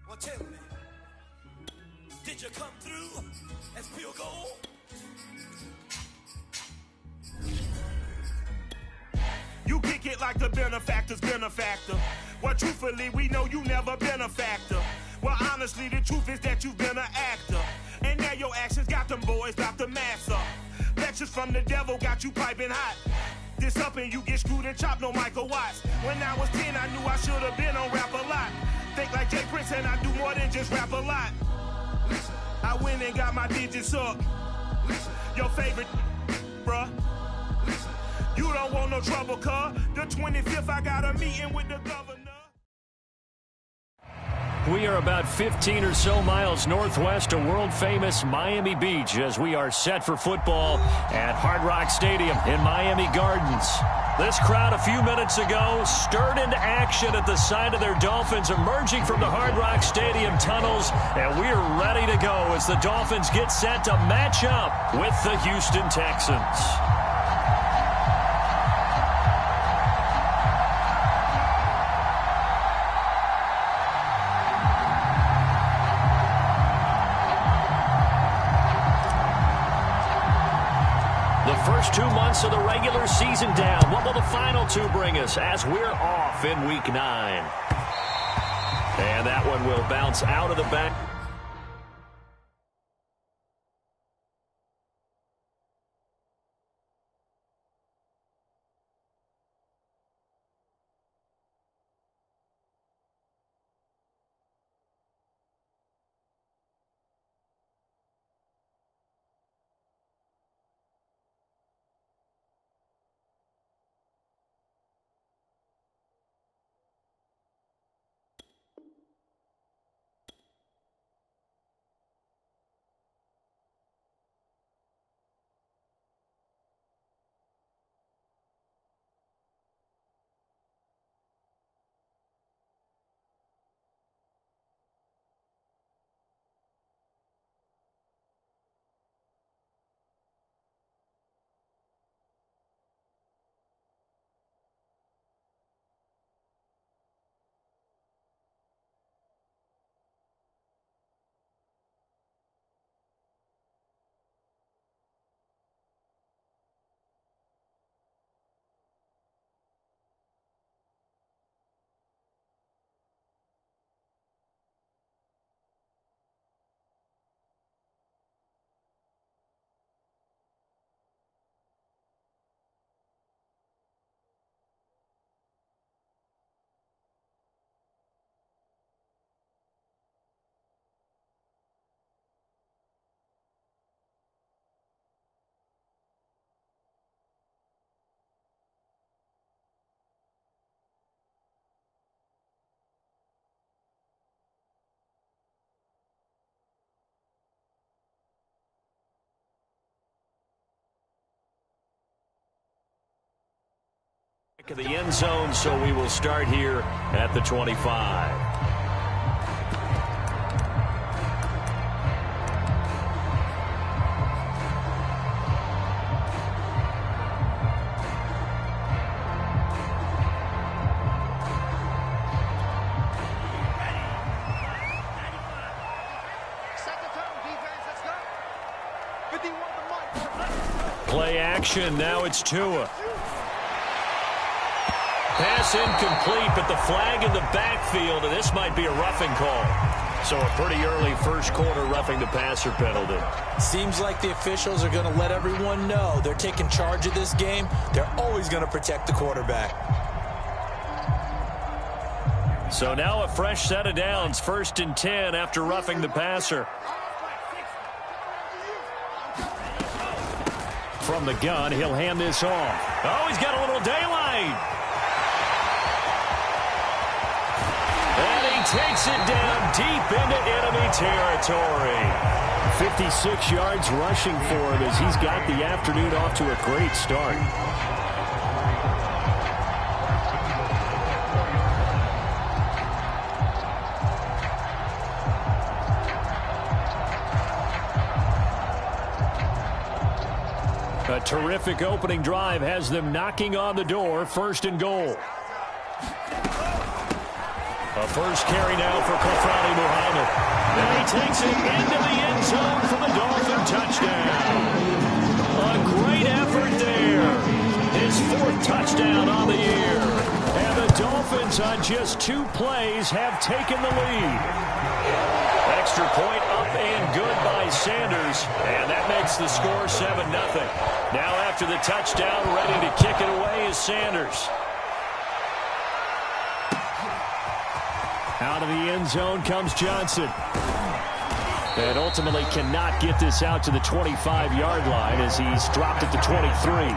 Well, tell me, did you come through as pure gold? You kick it like the benefactor's benefactor. Well, truthfully, we know you never been a factor. Well, honestly, the truth is that you've been an actor. And now your actions got them boys about to mass up. Lectures from the devil got you piping hot. This up and you get screwed and chopped, no Michael Watts. When I was 10, I knew I should have been on Rap a Lot. Think like Jay Prince and I do more than just rap a lot. I went and got my digits up. Your favorite, bruh. You don't want no trouble, cuz. The 25th, I got a meeting with the governor. We are about 15 or so miles northwest of world-famous Miami Beach as we are set for football at Hard Rock Stadium in Miami Gardens. This crowd a few minutes ago stirred into action at the sight of their Dolphins emerging from the Hard Rock Stadium tunnels, and we're ready to go as the Dolphins get set to match up with the Houston Texans. First 2 months of the regular season down. What will the final two bring us as we're off in Week 9? And that one will bounce out of the back. Of the end zone, so we will start here at the 25. Play action, now it's Tua. Pass incomplete, but the flag in the backfield, and this might be a roughing call. So a pretty early first quarter roughing the passer penalty. Seems like the officials are going to let everyone know they're taking charge of this game. They're always going to protect the quarterback. So now a fresh set of downs, 1st and 10 after roughing the passer. From the gun, he'll hand this off. Oh, he's got a little daylight. Takes it down deep into enemy territory. 56 yards rushing for him as he's got the afternoon off to a great start. A terrific opening drive has them knocking on the door, 1st and goal. A first carry now for Kofrani Muhammad. And he takes it into the end zone for the Dolphin touchdown. A great effort there. His 4th touchdown on the year. And the Dolphins on just 2 plays have taken the lead. Extra point up and good by Sanders. And that makes the score 7-0. Now after the touchdown, ready to kick it away is Sanders. Out of the end zone comes Johnson. And ultimately cannot get this out to the 25-yard line as he's dropped at the 23.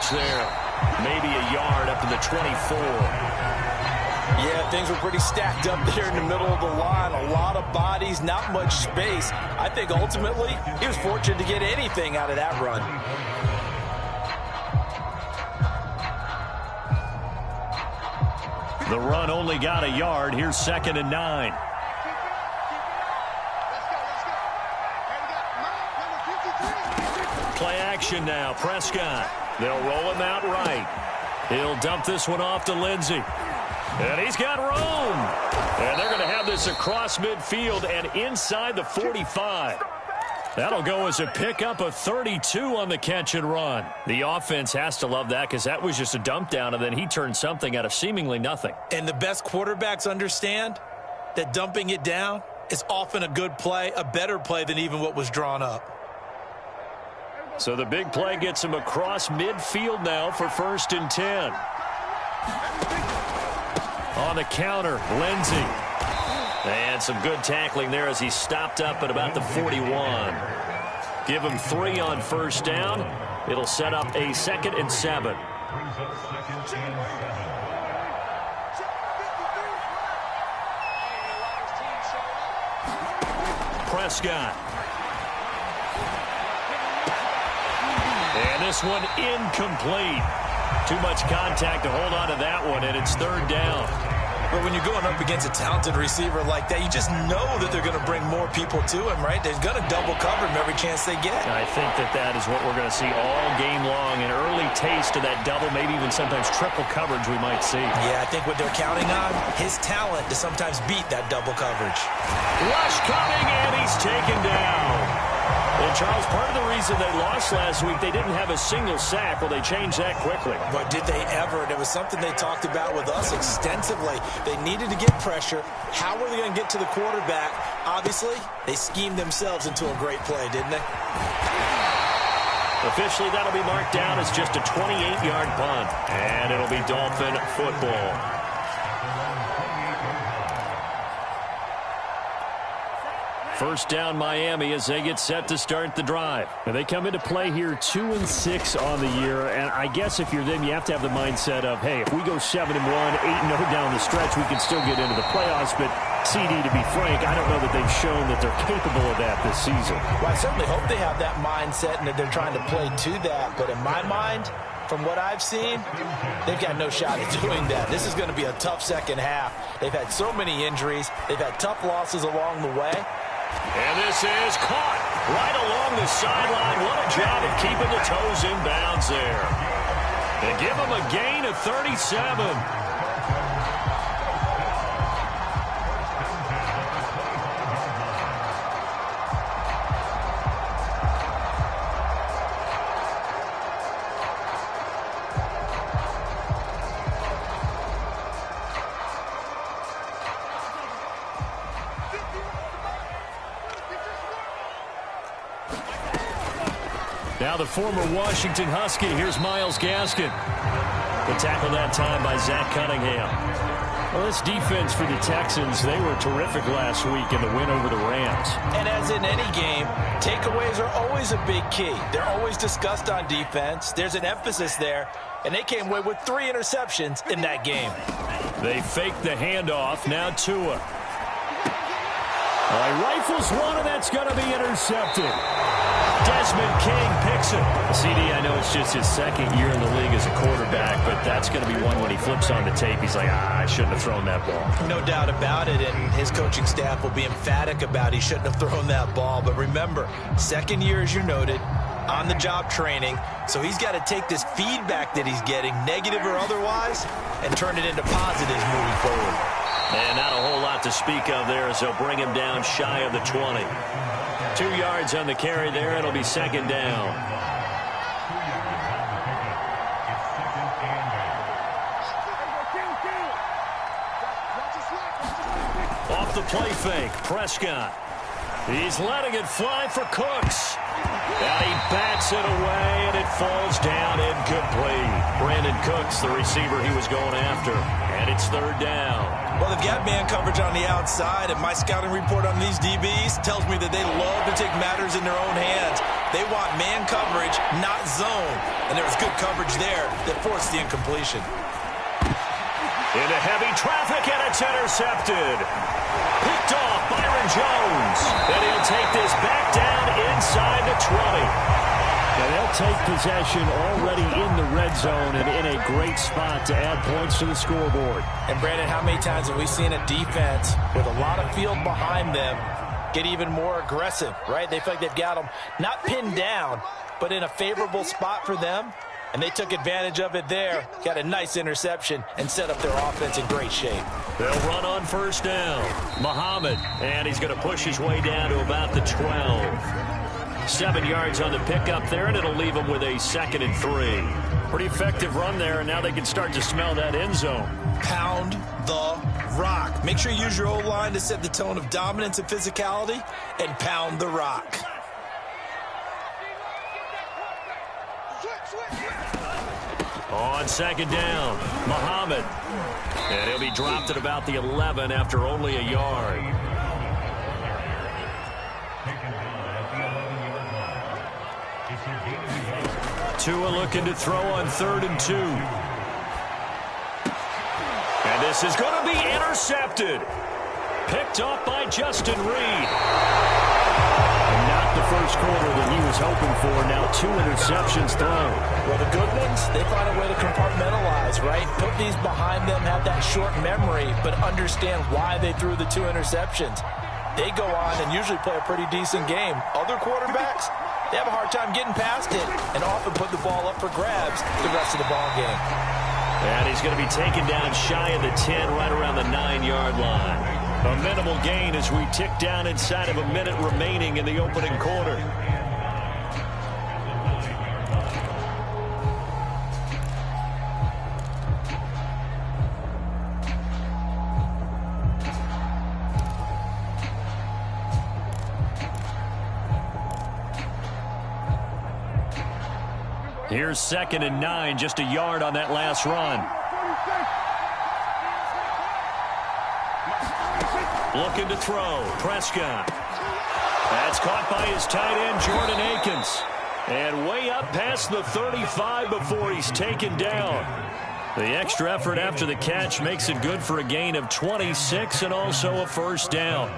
There. Maybe a yard up to the 24. Yeah, things were pretty stacked up there in the middle of the line. A lot of bodies, not much space. I think ultimately he was fortunate to get anything out of that run. The run only got a yard. Here's 2nd and 9. Play action now. Prescott. They'll roll him out right. He'll dump this one off to Lindsey. And he's got room. And they're going to have this across midfield and inside the 45. That'll go as a pickup of 32 on the catch and run. The offense has to love that because that was just a dump down, and then he turned something out of seemingly nothing. And the best quarterbacks understand that dumping it down is often a good play, a better play than even what was drawn up. So the big play gets him across midfield now for 1st and 10. On the counter, Lindsey. And some good tackling there as he stopped up at about the 41. Give him 3 on 1st down. It'll set up a 2nd and 7. Prescott. And this one incomplete. Too much contact to hold on to that one, and it's 3rd down. But when you're going up against a talented receiver like that, you just know that they're going to bring more people to him, right? They're going to double cover him every chance they get. I think that is what we're going to see all game long. An early taste of that double, maybe even sometimes triple coverage we might see. Yeah, I think what they're counting on, his talent to sometimes beat that double coverage. Rush coming, and he's taken down. And, Charles, part of the reason they lost last week, they didn't have a single sack. Well, they changed that quickly. But did they ever? There was something they talked about with us extensively. They needed to get pressure. How were they going to get to the quarterback? Obviously, they schemed themselves into a great play, didn't they? Officially, that'll be marked down as just a 28-yard punt. And it'll be Dolphin football. First down Miami as they get set to start the drive. Now they come into play here 2-6 on the year, and I guess if you're them, you have to have the mindset of, hey, if we go 7-1, 8-0 down the stretch, we can still get into the playoffs. But CD, to be frank, I don't know that they've shown that they're capable of that this season. Well, I certainly hope they have that mindset and that they're trying to play to that. But in my mind, from what I've seen, they've got no shot at doing that. This is going to be a tough second half. They've had so many injuries. They've had tough losses along the way. And this is caught right along the sideline. What a job of keeping the toes in bounds there. They give him a gain of 37. Now the former Washington Husky, here's Myles Gaskin. The tackle that time by Zach Cunningham. Well, this defense for the Texans, they were terrific last week in the win over the Rams. And as in any game, takeaways are always a big key. They're always discussed on defense. There's an emphasis there, and they came away with 3 interceptions in that game. They faked the handoff. Now Tua. Well, he rifles one, and that's going to be intercepted. Desmond King picks it. CD, I know it's just his second year in the league as a quarterback, but that's going to be one when he flips on the tape. He's like, I shouldn't have thrown that ball. No doubt about it, and his coaching staff will be emphatic about he shouldn't have thrown that ball. But remember, second year, as you noted, on-the-job training, so he's got to take this feedback that he's getting, negative or otherwise, and turn it into positives moving forward. And not a whole lot to speak of there as they'll bring him down shy of the 20. 2 yards on the carry there. It'll be second down. Off the play fake, Prescott. He's letting it fly for Cooks. And he bats it away, and it falls down incomplete. Brandon Cooks, the receiver he was going after. And it's third down. Well, they've got man coverage on the outside, and my scouting report on these DBs tells me that they love to take matters in their own hands. They want man coverage, not zone. And there was good coverage there that forced the incompletion. Into heavy traffic, and it's intercepted. Picked off Byron Jones. And he'll take this back down inside the 20. And they'll take possession already in the red zone and in a great spot to add points to the scoreboard. And, Brandon, how many times have we seen a defense with a lot of field behind them get even more aggressive, right? They feel like they've got them not pinned down, but in a favorable spot for them. And they took advantage of it there, got a nice interception, and set up their offense in great shape. They'll run on first down. Muhammad, and he's going to push his way down to about the 12. 7 yards on the pickup there, and it'll leave him with a 2nd and 3. Pretty effective run there, and now they can start to smell that end zone. Pound the rock. Make sure you use your O-line to set the tone of dominance and physicality, and pound the rock. On second down, Muhammad. And he'll be dropped at about the 11 after only a yard. Tua looking to throw on 3rd and 2. And this is going to be intercepted. Picked up by Justin Reed. Not the first quarter that he was hoping for. Now 2 interceptions thrown. Well, the good ones, they find a way to compartmentalize, right? Put these behind them, have that short memory, but understand why they threw the 2 interceptions. They go on and usually play a pretty decent game. Other quarterbacks, they have a hard time getting past it and often put the ball up for grabs the rest of the ball game. And he's going to be taken down shy of the 10, right around the 9-yard line. A minimal gain as we tick down inside of a minute remaining in the opening quarter. Here's 2nd and 9, just a yard on that last run. Looking to throw, Prescott. That's caught by his tight end, Jordan Akins. And way up past the 35 before he's taken down. The extra effort after the catch makes it good for a gain of 26 and also a first down.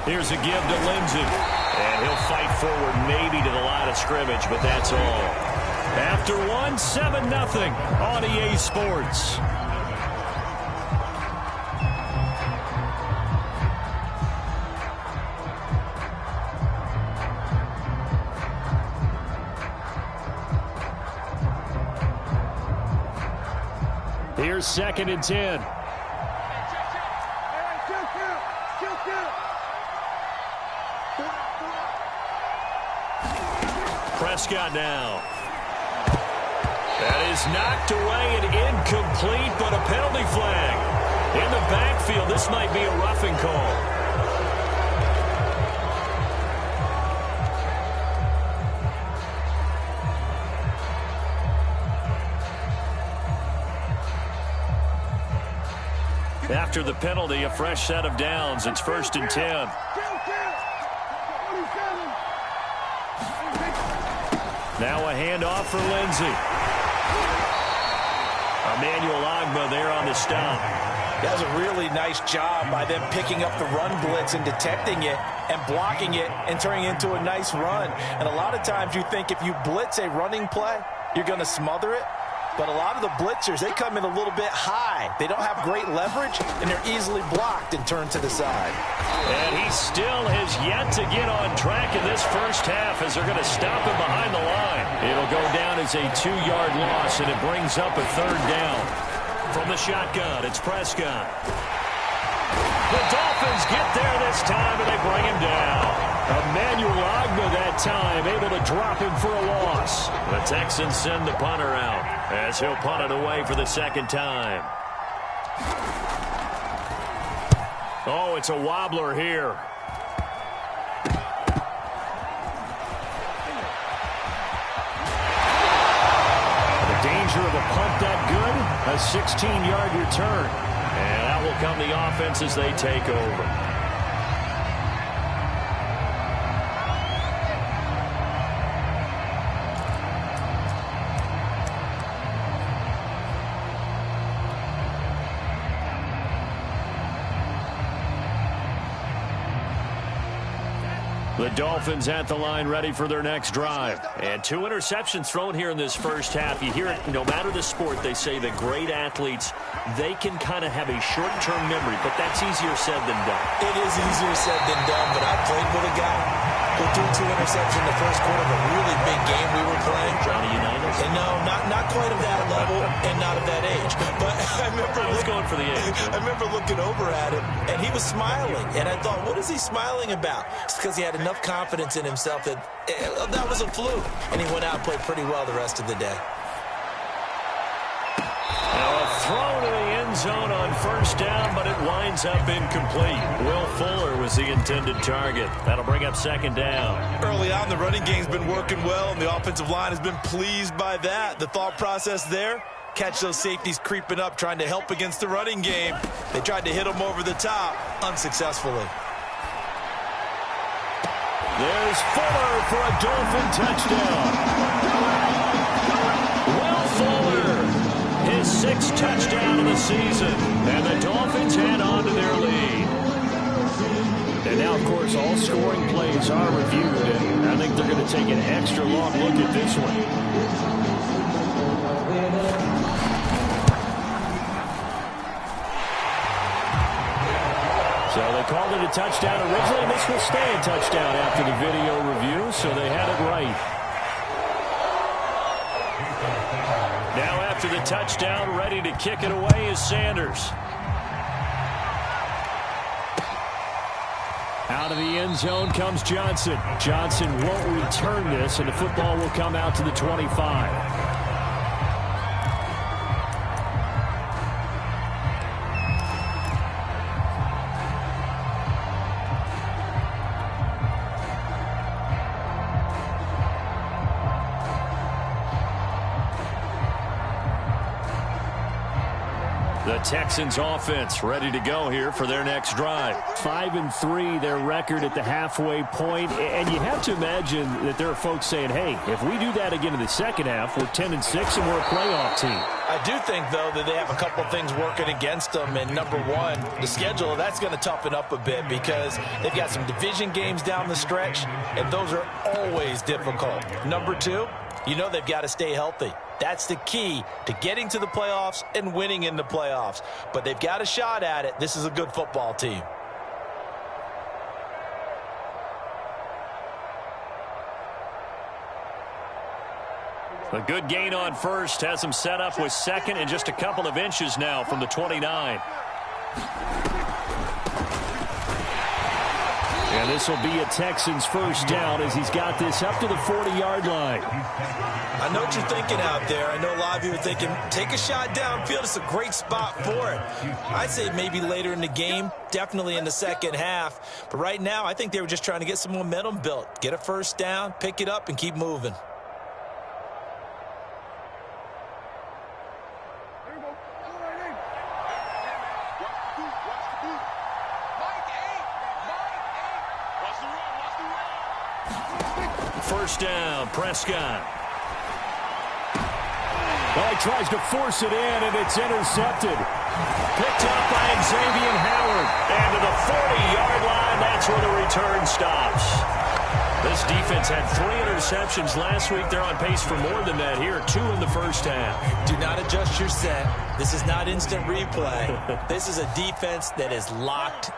Here's a give to Lindsey. And he'll fight forward maybe to the line of scrimmage, but that's all. After one, 7-0 on EA Sports. Here's 2nd and 10. Prescott now. That is knocked away and incomplete, but a penalty flag. In the backfield, this might be a roughing call. after the penalty, a fresh set of downs. It's 1st and 10. Now a handoff for Lindsey. Emmanuel Ogbah there on the stop. That was a really nice job by them picking up the run blitz and detecting it and blocking it and turning it into a nice run. And a lot of times you think if you blitz a running play, you're going to smother it. But a lot of the blitzers, they come in a little bit high. They don't have great leverage, and they're easily blocked and turned to the side. And he still has yet to get on track in this first half as they're going to stop him behind the line. It'll go down as a 2-yard loss, and it brings up a 3rd down. From the shotgun, it's Prescott. The Dolphins get there this time, and they bring him down. Emmanuel Ogbah that time, able to drop him for a loss. The Texans send the punter out as he'll punt it away for the 2nd time. Oh, it's a wobbler here. The danger of a punt that good, a 16-yard return. And that will come the offense as they take over. The Dolphins at the line ready for their next drive. And 2 interceptions thrown here in this first half. You hear it, no matter the sport, they say that great athletes, they can kind of have a short-term memory, but that's easier said than done. It is easier said than done, but I played with a guy who threw 2 interceptions in the first quarter of a really big game we were playing. Johnny Unitas? And no, not quite of that level and not of that age. But I remember going for the age. I remember looking over at him, and he was smiling. And I thought, what is he smiling about? It's because he had enough confidence in himself that that was a fluke. And he went out and played pretty well the rest of the day. Now a throw to the end zone on 1st down, but it winds up incomplete. Will Fuller was the intended target. That'll bring up 2nd down. Early on, the running game's been working well, and the offensive line has been pleased by that. The thought process there, catch those safeties creeping up, trying to help against the running game. They tried to hit them over the top, unsuccessfully. There's Fuller for a Dolphin touchdown. Will Fuller, his 6th touchdown of the season. And the Dolphins head on to their lead. And now, of course, all scoring plays are reviewed. And I think they're going to take an extra long look at this one. So they called it a touchdown originally, and this will stay a touchdown after the video review, so they had it right. Now after the touchdown, ready to kick it away is Sanders. Out of the end zone comes Johnson. Johnson won't return this, and the football will come out to the 25. The Texans offense ready to go here for their next drive. 5-3, their record at the halfway point. And you have to imagine that there are folks saying, hey, if we do that again in the second half, we're 10-6 and we're a playoff team. I do think, though, that they have a couple things working against them. And number one, the schedule, that's going to toughen up a bit because they've got some division games down the stretch, and those are always difficult. Number two, you know they've got to stay healthy. That's the key to getting to the playoffs and winning in the playoffs. But they've got a shot at it. This is a good football team. A good gain on first has them set up with 2nd and just a couple of inches now from the 29. And this will be a Texans first down as he's got this up to the 40-yard line. I know what you're thinking out there. I know a lot of you are thinking, take a shot downfield. It's a great spot for it. I'd say maybe later in the game, definitely in the second half. But right now, I think they were just trying to get some momentum built. Get a first down, pick it up, and keep moving. first down. Prescott. Well, he tries to force it in, and it's intercepted. Picked up by Xavier Howard. And to the 40-yard line, that's where the return stops. This defense had 3 interceptions last week. They're on pace for more than that here. 2 in the first half. Do not adjust your set. This is not instant replay. This is a defense that is locked